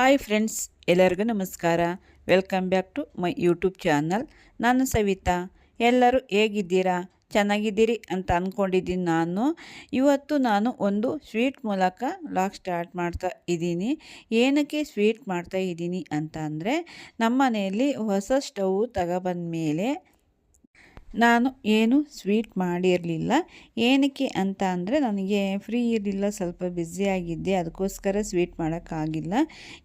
Hi friends, ಎಲ್ಲರಿಗೂ ನಮಸ್ಕಾರ. Welcome back to my YouTube channel. ನಾನು ಸವಿತಾ. ಎಲ್ಲರೂ ಹೇಗಿದ್ದೀರಾ? ಚೆನ್ನಾಗಿದ್ದೀರಿ ಅಂತ ಅಂದ್ಕೊಂಡಿದ್ದೀನಿ. ಇವತ್ತು ನಾನು ಒಂದು ಸ್ವೀಟ್ ಮೂಲಕ ವ್ಲಾಗ್ ಸ್ಟಾರ್ಟ್ ಮಾಡ್ತಾ ಇದ್ದೀನಿ. ಏನಕ್ಕೆ ಸ್ವೀಟ್ ಮಾಡ್ತಾ ಇದ್ದೀನಿ ಅಂತ ಅಂದರೆ, ನಮ್ಮ ಮನೆಯಲ್ಲಿ ಹೊಸ ಸ್ಟವ್ ತಗೊಬಂದ ಮೇಲೆ ನಾನು ಏನು ಸ್ವೀಟ್ ಮಾಡಿರಲಿಲ್ಲ. ಏನಕ್ಕೆ ಅಂತ ಅಂದರೆ, ನನಗೆ ಫ್ರೀ ಇರಲಿಲ್ಲ, ಸ್ವಲ್ಪ ಬ್ಯುಸಿಯಾಗಿದ್ದೆ, ಅದಕ್ಕೋಸ್ಕರ ಸ್ವೀಟ್ ಮಾಡೋಕ್ಕಾಗಿಲ್ಲ.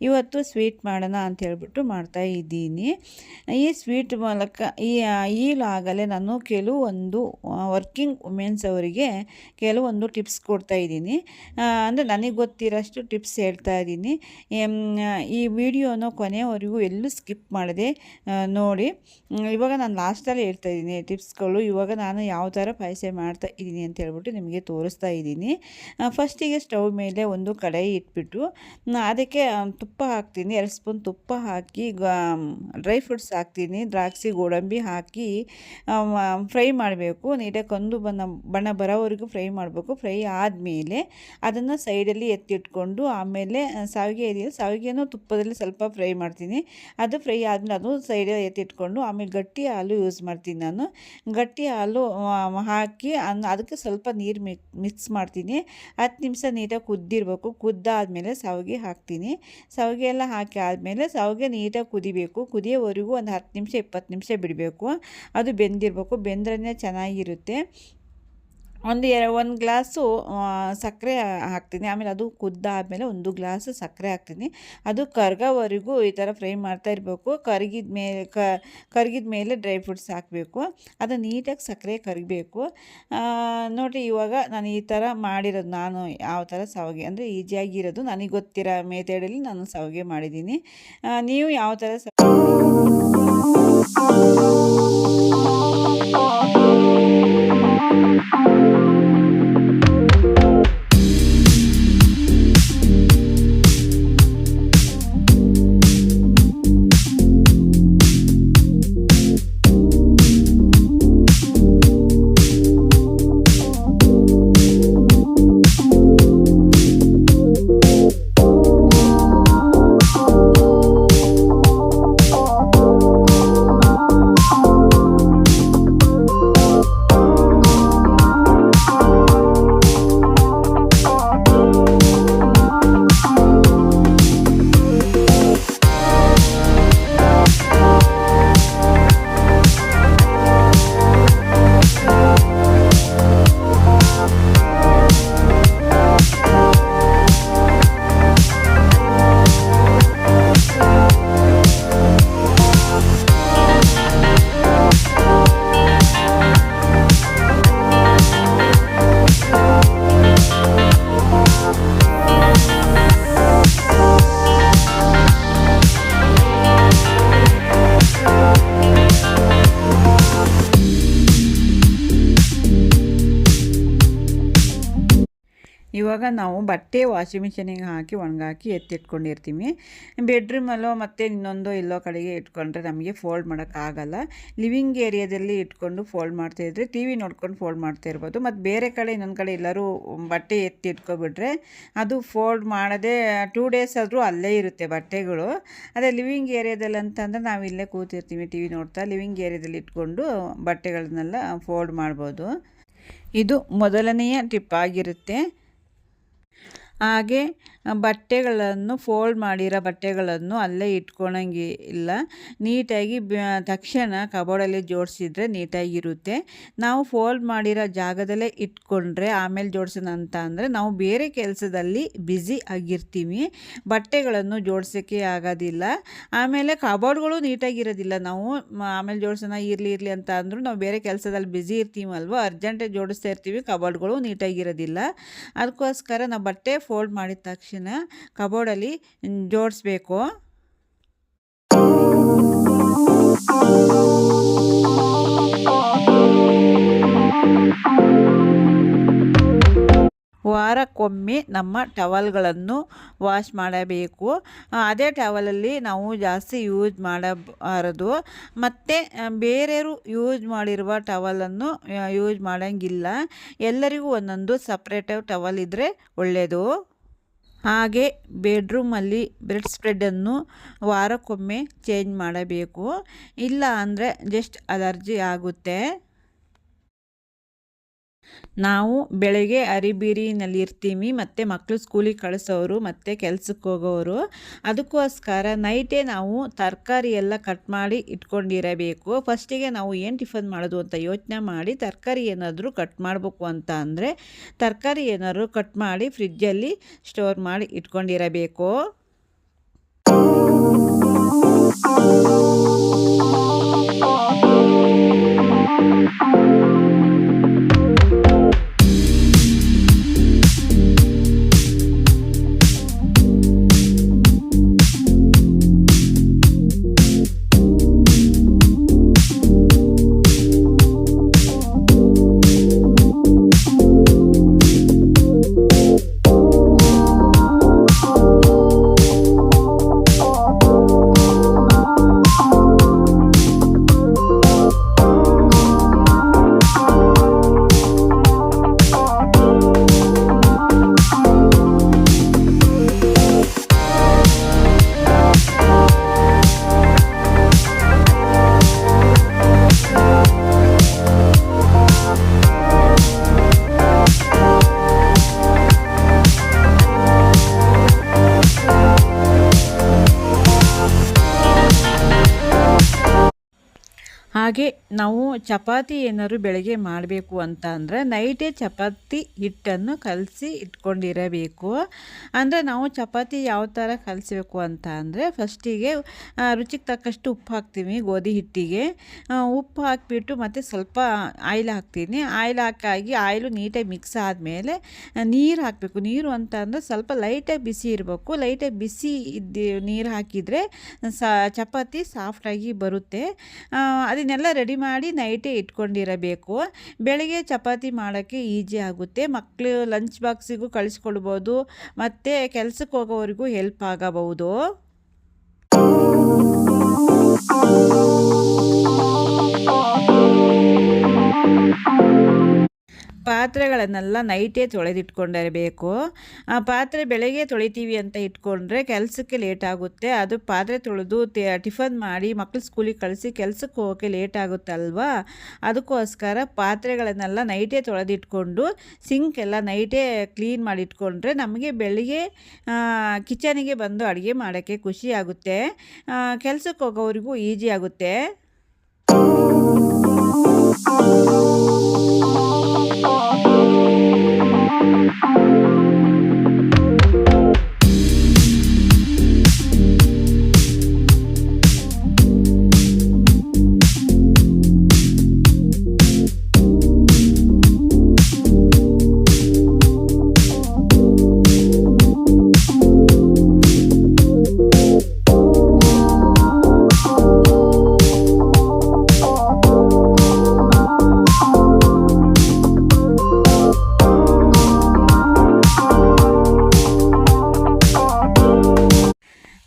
ಇವತ್ತು ಸ್ವೀಟ್ ಮಾಡೋಣ ಅಂತ ಹೇಳ್ಬಿಟ್ಟು ಮಾಡ್ತಾಯಿದ್ದೀನಿ. ಈ ಸ್ವೀಟ್ ಮೂಲಕ ಈ ಲಾಗಲ್ಲೇ ನಾನು ಕೆಲವೊಂದು ವರ್ಕಿಂಗ್ ವುಮೆನ್ಸ್ ಅವರಿಗೆ ಕೆಲವೊಂದು ಟಿಪ್ಸ್ ಕೊಡ್ತಾಯಿದ್ದೀನಿ. ಅಂದರೆ ನನಗೆ ಗೊತ್ತಿರೋಷ್ಟು ಟಿಪ್ಸ್ ಹೇಳ್ತಾ ಇದ್ದೀನಿ. ಈ ವಿಡಿಯೋನ ಕೊನೆಯವರೆಗೂ ಎಲ್ಲೂ ಸ್ಕಿಪ್ ಮಾಡದೆ ನೋಡಿ. ಇವಾಗ ನಾನು ಲಾಸ್ಟಲ್ಲಿ ಹೇಳ್ತಾಯಿದ್ದೀನಿ ಟಿಪ್ಸ್ಗಳು. ಇವಾಗ ನಾನು ಯಾವ ಥರ ಪಾಯಸ ಮಾಡ್ತಾ ಇದ್ದೀನಿ ಅಂತ ಹೇಳ್ಬಿಟ್ಟು ನಿಮಗೆ ತೋರಿಸ್ತಾ ಇದ್ದೀನಿ. ಫಸ್ಟಿಗೆ ಸ್ಟವ್ ಮೇಲೆ ಒಂದು ಕಡಾಯಿ ಇಟ್ಬಿಟ್ಟು ಅದಕ್ಕೆ ತುಪ್ಪ ಹಾಕ್ತೀನಿ. 2 ಸ್ಪೂನ್ ತುಪ್ಪ ಹಾಕಿ ಡ್ರೈ ಫ್ರೂಟ್ಸ್ ಹಾಕ್ತೀನಿ. ದ್ರಾಕ್ಷಿ, ಗೋಡಂಬಿ ಹಾಕಿ ಫ್ರೈ ಮಾಡಬೇಕು. ನೀಟಾಗಿ ಕಂದು ಬಣ್ಣ ಬರೋವರೆಗೂ ಫ್ರೈ ಮಾಡಬೇಕು. ಫ್ರೈ ಆದಮೇಲೆ ಅದನ್ನು ಸೈಡಲ್ಲಿ ಎತ್ತಿಟ್ಕೊಂಡು, ಆಮೇಲೆ ಸಾವಿಗೆ ಇದೆಯಲ್ಲ, ಸಾವಿಗೆನೂ ತುಪ್ಪದಲ್ಲಿ ಸ್ವಲ್ಪ ಫ್ರೈ ಮಾಡ್ತೀನಿ. ಅದು ಫ್ರೈ ಆದಮೇಲೆ ಅದು ಸೈಡಲ್ಲಿ ಎತ್ತಿಟ್ಕೊಂಡು, ಆಮೇಲೆ ಗಟ್ಟಿ ಹಾಲು ಯೂಸ್ ಮಾಡ್ತೀನಿ ನಾನು. ಗಟ್ಟಿ ಹಾಲು ಹಾಕಿ ಅದಕ್ಕೆ ಸ್ವಲ್ಪ ನೀರು ಮಿಕ್ಸ್ ಮಾಡ್ತೀನಿ. 10 ನಿಮಿಷ ನೀಟಾಗಿ ಕುದ್ದಿರಬೇಕು. ಕುದ್ದಾದಮೇಲೆ ಶಾವಿಗೆ ಹಾಕ್ತೀನಿ. ಶಾವಿಗೆ ಎಲ್ಲ ಹಾಕಿ ಆದಮೇಲೆ ಶಾವಿಗೆ ನೀಟಾಗಿ ಕುದಿಬೇಕು. ಕುದಿಯೋವರೆಗೂ ಒಂದು 10 ನಿಮಿಷ 20 ನಿಮಿಷ ಬಿಡಬೇಕು. ಅದು ಬೆಂದಿರಬೇಕು. ಬೆಂದ್ರೇ ಚೆನ್ನಾಗಿರುತ್ತೆ. ಒಂದು ಗ್ಲಾಸು ಸಕ್ಕರೆ ಹಾಕ್ತೀನಿ. ಆಮೇಲೆ ಅದು ಕುದ್ದಾದಮೇಲೆ 1 ಗ್ಲಾಸ್ ಸಕ್ಕರೆ ಹಾಕ್ತೀನಿ. ಅದು ಕರಗೋವರೆಗೂ ಈ ಥರ ಫ್ರೈ ಮಾಡ್ತಾ ಇರಬೇಕು. ಕರಗಿದ ಮೇಲೆ ಡ್ರೈ ಫ್ರೂಟ್ಸ್ ಹಾಕಬೇಕು. ಅದು ನೀಟಾಗಿ ಸಕ್ಕರೆ ಕರಗಬೇಕು. ನೋಡಿರಿ, ಇವಾಗ ನಾನು ಈ ಥರ ಮಾಡಿರೋದು, ನಾನು ಯಾವ ಥರ ಶಾವಿಗೆ ಅಂದರೆ ಈಸಿಯಾಗಿರೋದು ನನಗೆ ಗೊತ್ತಿರೋ ಮೆಥಡಲ್ಲಿ ನಾನು ಶಾವಿಗೆ ಮಾಡಿದ್ದೀನಿ. ನೀವು ಯಾವ ಥರ ಇವಾಗ ನಾವು ಬಟ್ಟೆ ವಾಷಿಂಗ್ ಮಿಷಿನಿಗೆ ಹಾಕಿ ಒಣಗಾಕಿ ಎತ್ತಿಟ್ಕೊಂಡಿರ್ತೀವಿ. ಬೆಡ್ರೂಮಲ್ಲೋ ಮತ್ತು ಇನ್ನೊಂದು ಎಲ್ಲೋ ಕಡೆಗೆ ಇಟ್ಕೊಂಡ್ರೆ ನಮಗೆ ಫೋಲ್ಡ್ ಮಾಡೋಕ್ಕಾಗಲ್ಲ. ಲಿವಿಂಗ್ ಏರಿಯಾದಲ್ಲಿ ಇಟ್ಕೊಂಡು ಫೋಲ್ಡ್ ಮಾಡ್ತಾಯಿದ್ರೆ ಟಿ ವಿ ನೋಡ್ಕೊಂಡು ಫೋಲ್ಡ್ ಮಾಡ್ತಾ ಇರ್ಬೋದು. ಮತ್ತು ಬೇರೆ ಕಡೆ ಇನ್ನೊಂದು ಕಡೆ ಎಲ್ಲರೂ ಬಟ್ಟೆ ಎತ್ತಿ ಇಟ್ಕೊಬಿಟ್ರೆ ಅದು ಫೋಲ್ಡ್ ಮಾಡೋದೇ 2 ಡೇಸ್ ಆದರೂ ಅಲ್ಲೇ ಇರುತ್ತೆ ಬಟ್ಟೆಗಳು. ಅದೇ ಲಿವಿಂಗ್ ಏರಿಯಾದಲ್ಲಿ ಅಂತಂದರೆ ನಾವು ಇಲ್ಲೇ ಕೂತಿರ್ತೀವಿ ಟಿ ವಿ ನೋಡ್ತಾ. ಲಿವಿಂಗ್ ಏರಿಯಾದಲ್ಲಿ ಇಟ್ಕೊಂಡು ಬಟ್ಟೆಗಳನ್ನೆಲ್ಲ ಫೋಲ್ಡ್ ಮಾಡ್ಬೋದು. ಇದು ಮೊದಲನೆಯ ಟಿಪ್ ಆಗಿರುತ್ತೆ. ಹಾಗೆ ಬಟ್ಟೆಗಳನ್ನು ಫೋಲ್ಡ್ ಮಾಡಿರೋ ಬಟ್ಟೆಗಳನ್ನು ಅಲ್ಲೇ ಇಟ್ಕೊಳಂಗೆ ಇಲ್ಲ. ನೀಟಾಗಿ ತಕ್ಷಣ ಕಬೋರ್ಡಲ್ಲಿ ಜೋಡಿಸಿದ್ರೆ ನೀಟಾಗಿರುತ್ತೆ. ನಾವು ಫೋಲ್ಡ್ ಮಾಡಿರೋ ಜಾಗದಲ್ಲೇ ಇಟ್ಕೊಂಡ್ರೆ ಆಮೇಲೆ ಜೋಡಿಸೋಣ ಅಂತ ಅಂದರೆ ನಾವು ಬೇರೆ ಕೆಲಸದಲ್ಲಿ ಬ್ಯುಸಿ ಆಗಿರ್ತೀವಿ. ಬಟ್ಟೆಗಳನ್ನು ಜೋಡಿಸೋಕ್ಕೆ ಆಗೋದಿಲ್ಲ. ಆಮೇಲೆ ಕಬೋರ್ಡ್ಗಳು ನೀಟಾಗಿರೋದಿಲ್ಲ. ನಾವು ಆಮೇಲೆ ಜೋಡಿಸೋಣ ಇರಲಿ ಅಂತ ಅಂದರೂ ನಾವು ಬೇರೆ ಕೆಲಸದಲ್ಲಿ ಬ್ಯುಸಿ ಇರ್ತೀವಲ್ವ, ಅರ್ಜೆಂಟಾಗಿ ಜೋಡಿಸ್ತಾ ಇರ್ತೀವಿ, ಕಬೋರ್ಡ್ಗಳು ನೀಟಾಗಿರೋದಿಲ್ಲ. ಅದಕ್ಕೋಸ್ಕರ ನಾವು ಬಟ್ಟೆ ಫೋಲ್ಡ್ ಮಾಡಿದ ತಕ್ಷಣ ಕಬೋರ್ಡಲ್ಲಿ ಜೋಡಿಸ್ಬೇಕು. ವಾರಕ್ಕೊಮ್ಮೆ ನಮ್ಮ ಟವಲ್ಗಳನ್ನು ವಾಶ್ ಮಾಡಬೇಕು. ಅದೇ ಟವಲಲ್ಲಿ ನಾವು ಜಾಸ್ತಿ ಯೂಸ್ ಮಾಡಬಾರದು. ಮತ್ತು ಬೇರೆಯವರು ಯೂಸ್ ಮಾಡಿರುವ ಟವಲನ್ನು ಯೂಸ್ ಮಾಡೋಂಗಿಲ್ಲ. ಎಲ್ಲರಿಗೂ ಒಂದೊಂದು ಸಪ್ರೇಟ್ ಟವಲ್ ಇದ್ದರೆ ಒಳ್ಳೆಯದು. ಹಾಗೆ ಬೆಡ್ರೂಮಲ್ಲಿ ಬೆಡ್ ಸ್ಪ್ರೆಡನ್ನು ವಾರಕ್ಕೊಮ್ಮೆ ಚೇಂಜ್ ಮಾಡಬೇಕು, ಇಲ್ಲ ಅಂದರೆ ಜಸ್ಟ್ ಅಲರ್ಜಿ ಆಗುತ್ತೆ. ನಾವು ಬೆಳಗ್ಗೆ ಅರಿಬೀರಿನಲ್ಲಿರ್ತೀವಿ ಮತ್ತು ಮಕ್ಕಳು ಸ್ಕೂಲಿಗೆ ಕಳಿಸೋರು ಮತ್ತು ಕೆಲ್ಸಕ್ಕೆ ಹೋಗೋರು. ಅದಕ್ಕೋಸ್ಕರ ನೈಟೇ ನಾವು ತರಕಾರಿ ಎಲ್ಲ ಕಟ್ ಮಾಡಿ ಇಟ್ಕೊಂಡಿರಬೇಕು. ಫಸ್ಟಿಗೆ ನಾವು ಏನು ಟಿಫನ್ ಮಾಡೋದು ಅಂತ ಯೋಚನೆ ಮಾಡಿ ತರಕಾರಿ ಏನಾದರೂ ಕಟ್ ಮಾಡಬೇಕು ಅಂತ ಅಂದರೆ ತರಕಾರಿ ಏನಾದರೂ ಕಟ್ ಮಾಡಿ ಫ್ರಿಜ್ಜಲ್ಲಿ ಸ್ಟೋರ್ ಮಾಡಿ ಇಟ್ಕೊಂಡಿರಬೇಕು. ಹಾಗೆ ನಾವು ಚಪಾತಿ ಏನಾದ್ರು ಬೆಳಗ್ಗೆ ಮಾಡಬೇಕು ಅಂತ ಅಂದರೆ ನೈಟೇ ಚಪಾತಿ ಹಿಟ್ಟನ್ನು ಕಲಸಿ ಇಟ್ಕೊಂಡಿರಬೇಕು. ಅಂದರೆ ನಾವು ಚಪಾತಿ ಯಾವ ಥರ ಕಲಿಸ್ಬೇಕು ಅಂತ ಅಂದರೆ ಫಸ್ಟಿಗೆ ರುಚಿಗೆ ತಕ್ಕಷ್ಟು ಉಪ್ಪು ಹಾಕ್ತೀವಿ ಗೋಧಿ ಹಿಟ್ಟಿಗೆ. ಉಪ್ಪು ಹಾಕಿಬಿಟ್ಟು ಮತ್ತು ಸ್ವಲ್ಪ ಆಯಿಲ್ ಹಾಕ್ತೀನಿ. ಆಯಿಲ್ ಹಾಕಿ ಆಯಿಲು ನೀಟಾಗಿ ಮಿಕ್ಸ್ ಆದಮೇಲೆ ನೀರು ಹಾಕಬೇಕು. ನೀರು ಅಂತ ಅಂದರೆ ಸ್ವಲ್ಪ ಲೈಟಾಗಿ ಬಿಸಿ ಇರಬೇಕು. ಲೈಟಾಗಿ ಬಿಸಿ ನೀರು ಹಾಕಿದರೆ ಚಪಾತಿ ಸಾಫ್ಟಾಗಿ ಬರುತ್ತೆ. ಅದನ್ನೆಲ್ಲ ರೆಡಿ ಮಾಡಿ ನೈಟೇ ಇಟ್ಕೊಂಡಿರಬೇಕು. ಬೆಳಗ್ಗೆ ಚಪಾತಿ ಮಾಡೋಕ್ಕೆ ಈಜಿ ಆಗುತ್ತೆ. ಮಕ್ಕಳು ಲಂಚ್ ಬಾಕ್ಸಿಗೂ ಕಳಿಸ್ಕೊಡ್ಬೋದು ಮತ್ತು ಕೆಲಸಕ್ಕೆ ಹೋಗೋವರೆಗೂ ಹೆಲ್ಪ್ ಆಗಬಹುದು. ಪಾತ್ರೆಗಳನ್ನೆಲ್ಲ ನೈಟೇ ತೊಳೆದಿಟ್ಕೊಂಡಿರಬೇಕು. ಪಾತ್ರೆ ಬೆಳಗ್ಗೆ ತೊಳಿತೀವಿ ಅಂತ ಇಟ್ಕೊಂಡ್ರೆ ಕೆಲಸಕ್ಕೆ ಲೇಟ್ ಆಗುತ್ತೆ. ಅದು ಪಾತ್ರೆ ತೊಳೆದು ಟಿಫನ್ ಮಾಡಿ ಮಕ್ಕಳು ಸ್ಕೂಲಿಗೆ ಕಳಿಸಿ ಕೆಲಸಕ್ಕೆ ಹೋಗೋಕ್ಕೆ ಲೇಟ್ ಆಗುತ್ತಲ್ವಾ. ಅದಕ್ಕೋಸ್ಕರ ಪಾತ್ರೆಗಳನ್ನೆಲ್ಲ ನೈಟೇ ತೊಳೆದಿಟ್ಕೊಂಡು ಸಿಂಕ್ ಎಲ್ಲ ನೈಟೇ ಕ್ಲೀನ್ ಮಾಡಿಟ್ಕೊಂಡ್ರೆ ನಮಗೆ ಬೆಳಿಗ್ಗೆ ಕಿಚನಿಗೆ ಬಂದು ಅಡುಗೆ ಮಾಡೋಕ್ಕೆ ಖುಷಿ ಆಗುತ್ತೆ. ಕೆಲಸಕ್ಕೆ ಹೋಗೋವರೆಗೂ ಈಜಿ ಆಗುತ್ತೆ.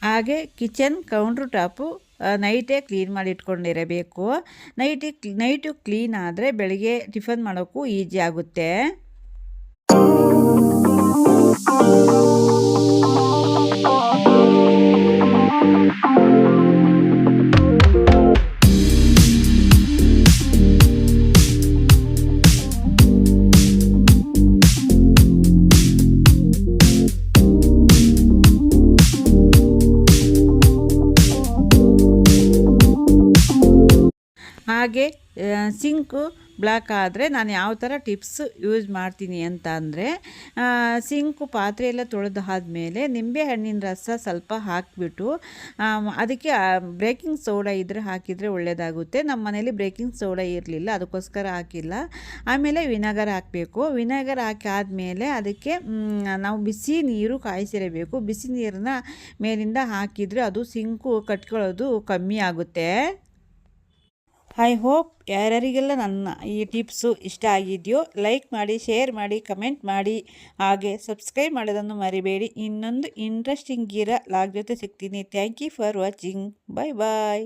ಹಾಗೆ ಕಿಚನ್ ಕೌಂಟ್ರ್ ಟಾಪು ನೈಟೇ ಕ್ಲೀನ್ ಮಾಡಿ ಇಟ್ಕೊಂಡಿರಬೇಕು. ನೈಟು ಕ್ಲೀನ್ ಆದರೆ ಬೆಳಗ್ಗೆ ಟಿಫನ್ ಮಾಡೋಕ್ಕೂ ಈಜಿ ಆಗುತ್ತೆ. ಹಾಗೆ ಸಿಂಕು ಬ್ಲಾಕ್ ಆದರೆ ನಾನು ಯಾವ ಥರ ಟಿಪ್ಸ್ ಯೂಸ್ ಮಾಡ್ತೀನಿ ಅಂತ ಅಂದರೆ ಸಿಂಕು ಪಾತ್ರೆ ಎಲ್ಲ ತೊಳೆದಾದ್ಮೇಲೆ ನಿಂಬೆಹಣ್ಣಿನ ರಸ ಸ್ವಲ್ಪ ಹಾಕಿಬಿಟ್ಟು ಅದಕ್ಕೆ ಬೇಕಿಂಗ್ ಸೋಡಾ ಇದ್ದರೆ ಹಾಕಿದರೆ ಒಳ್ಳೆಯದಾಗುತ್ತೆ. ನಮ್ಮ ಮನೇಲಿ ಬೇಕಿಂಗ್ ಸೋಡಾ ಇರಲಿಲ್ಲ, ಅದಕ್ಕೋಸ್ಕರ ಹಾಕಿಲ್ಲ. ಆಮೇಲೆ ವಿನೆಗರ್ ಹಾಕಬೇಕು. ವಿನೆಗರ್ ಹಾಕಿ ಆದಮೇಲೆ ಅದಕ್ಕೆ ನಾವು ಬಿಸಿ ನೀರು ಕಾಯಿಸಿರಬೇಕು. ಬಿಸಿ ನೀರನ್ನ ಮೇಲಿಂದ ಹಾಕಿದರೆ ಅದು ಸಿಂಕು ಕಟ್ಕೊಳ್ಳೋದು ಕಮ್ಮಿ ಆಗುತ್ತೆ. ಐ ಹೋಪ್ ಯಾರ್ಯಾರಿಗೆಲ್ಲ ನನ್ನ ಈ ಟಿಪ್ಸು ಇಷ್ಟ ಆಗಿದೆಯೋ ಲೈಕ್ ಮಾಡಿ, ಶೇರ್ ಮಾಡಿ, ಕಮೆಂಟ್ ಮಾಡಿ, ಹಾಗೆ ಸಬ್ಸ್ಕ್ರೈಬ್ ಮಾಡೋದನ್ನು ಮರಿಬೇಡಿ. ಇನ್ನೊಂದು ಇಂಟ್ರೆಸ್ಟಿಂಗ್ ಲಾಗ್ ಜೊತೆ ಸಿಗ್ತೀನಿ. Thank you for watching. Bye bye.